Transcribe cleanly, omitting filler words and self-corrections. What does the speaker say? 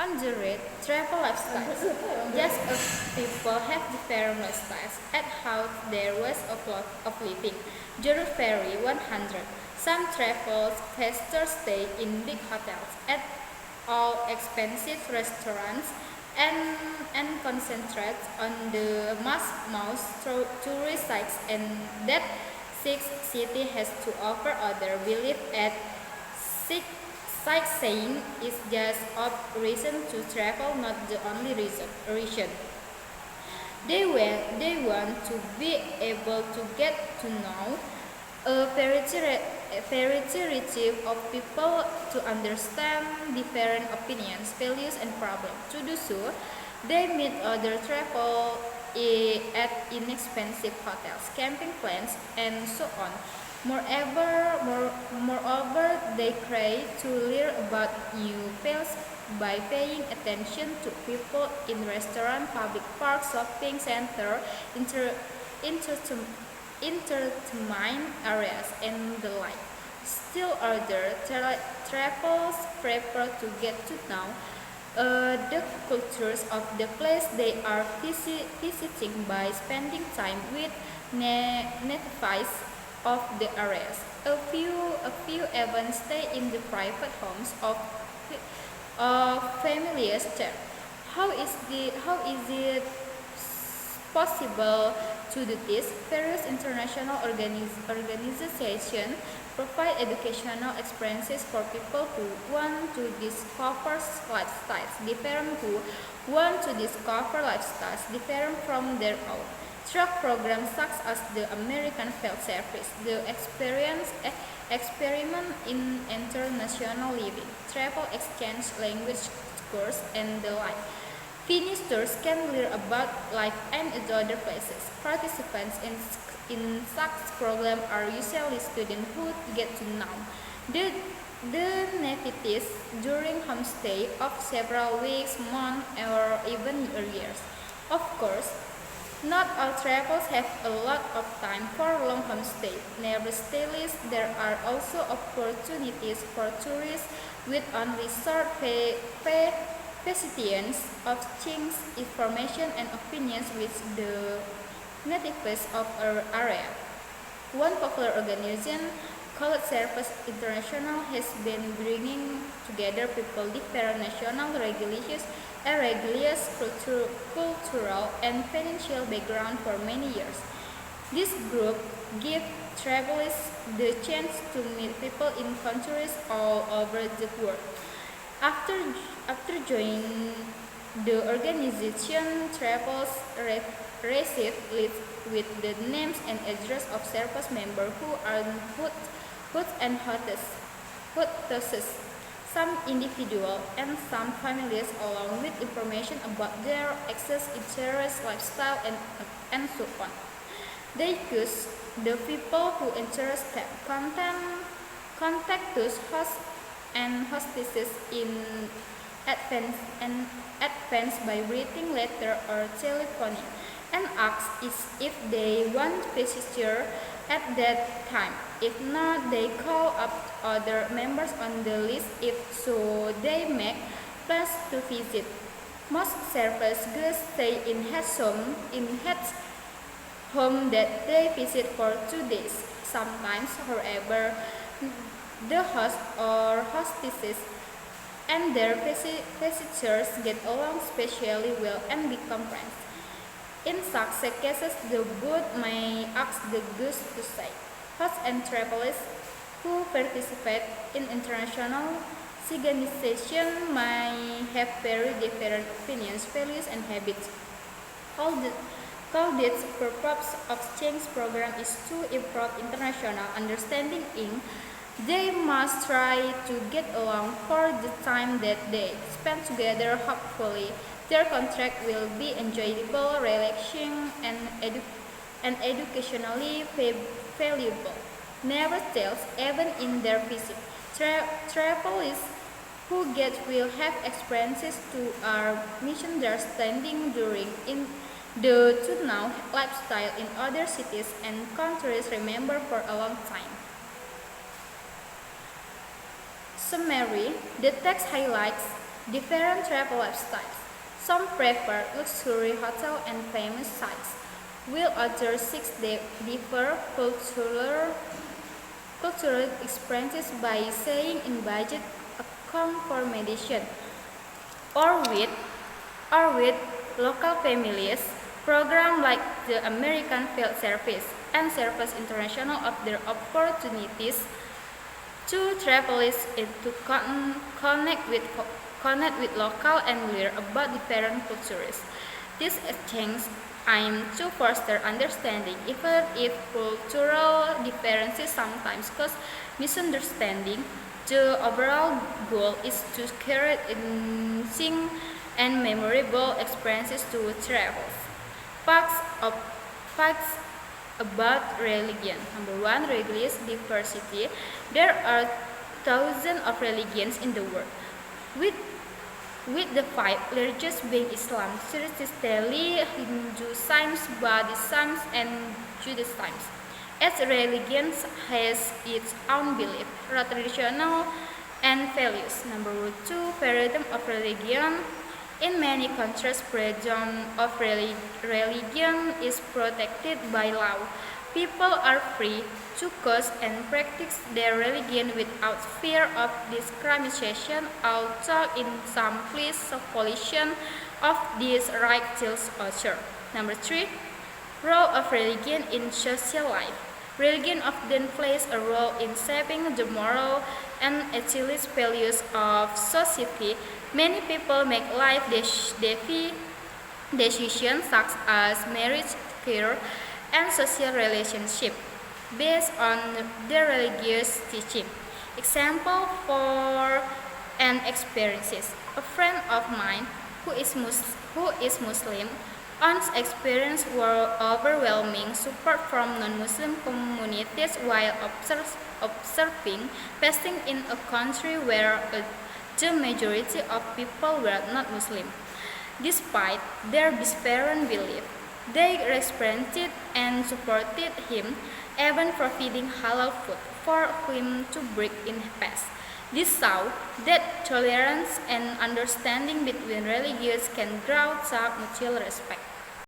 On the rate, travel lifestyles. Just as people have different lifestyles at how their ways of living. Journal vary 100. Some travelers faster stay in big hotels at all expensive restaurants and concentrate on the most tourist sites and that six city has to offer. Other believe at six sightseeing is just a reason to travel, not the only reason. They want to be able to get to know a variety of people, to understand different opinions, values, and problems. To do so, they meet other travel at inexpensive hotels, camping plans, and so on. Moreover, they try to learn about new fields by paying attention to people in restaurant, public parks, shopping center, entertainment areas, and the like. Still other travelers prefer to get to know the cultures of the place they are visiting by spending time with natives of the areas. A few even stay in the private homes of families there. How is it possible to do this? Various international organizations provide educational experiences for people who want to discover lifestyles different from their own. Through programs such as the American Field Service, the experiment in international living, travel exchange, language course, and the like. Visitors can learn about life and other places. Participants in such programs are usually students who get to know the natives during homestay of several weeks, months, or even years. Of course, not all travelers have a lot of time for long homestay. Nevertheless, there are also opportunities for tourists with on-resort visitors of exchange information and opinions with the natives of our area. One popular organization called Service International has been bringing together people different national, religious, cultural, and financial background for many years. This group gives travelers the chance to meet people in countries all over the world. After joining the organization, travelers receive lists with the names and address of service members who are hosts and hostesses, some individual and some families, along with information about their access, interests, lifestyle, and so on. They choose the people who interest them. Contact those hosts and hostesses in advance by writing letter or telephoning, and ask if they want visitor at that time. If not, they call up other members on the list. If so, they make plans to visit. Most service guests stay in heads home that they visit for 2 days. Sometimes, however, the host or hostesses and their visitors get along especially well and become friends. In such cases, the boat may ask the guest to stay. Hosts and travelers who participate in international organizations may have very different opinions, values, and habits. Called purpose of exchange program is to improve international understanding in. They must try to get along for the time that they spend together. Hopefully, their contract will be enjoyable, relaxing, and educationally valuable. Nevertheless, even in their visit, travelers who get will have experiences to are misunderstanding during in the to know lifestyle in other cities and countries remember for a long time. Summary: the text highlights different travel lifestyles. Some prefer luxury hotel and famous sites, while others seek deeper cultural experiences by staying in budget accommodation or with local families. Programs like the American Field Service and Service International offer opportunities to travelers to connect with local and learn about different cultures. This exchange aims to foster understanding, even if cultural differences sometimes cause misunderstanding. The overall goal is to create enriching and memorable experiences to travel. Facts about religion. Number one, religious diversity. There are thousands of religions in the world, with the five largest being Islam, Christianity, Hinduism, Buddhism, and Judaism. Each religion has its own belief, tradition, and values. Number two, freedom of religion. In many countries, freedom of religion is protected by law. People are free to choose and practice their religion without fear of discrimination, although in some places, violation of this right still occurs. Number three, role of religion in social life. Religion often plays a role in shaping the moral and ethical values of society. Many people make life decisions such as marriage, career, and social relationships based on their religious teaching. Example for an experiences. A friend of mine who is Muslim once experienced overwhelming support from non-Muslim communities while observing fasting in a country where the majority of people were not Muslim. Despite their disparate belief, they respected and supported him, even providing halal food for him to break in fast. This shows that tolerance and understanding between religions can grow through mutual respect.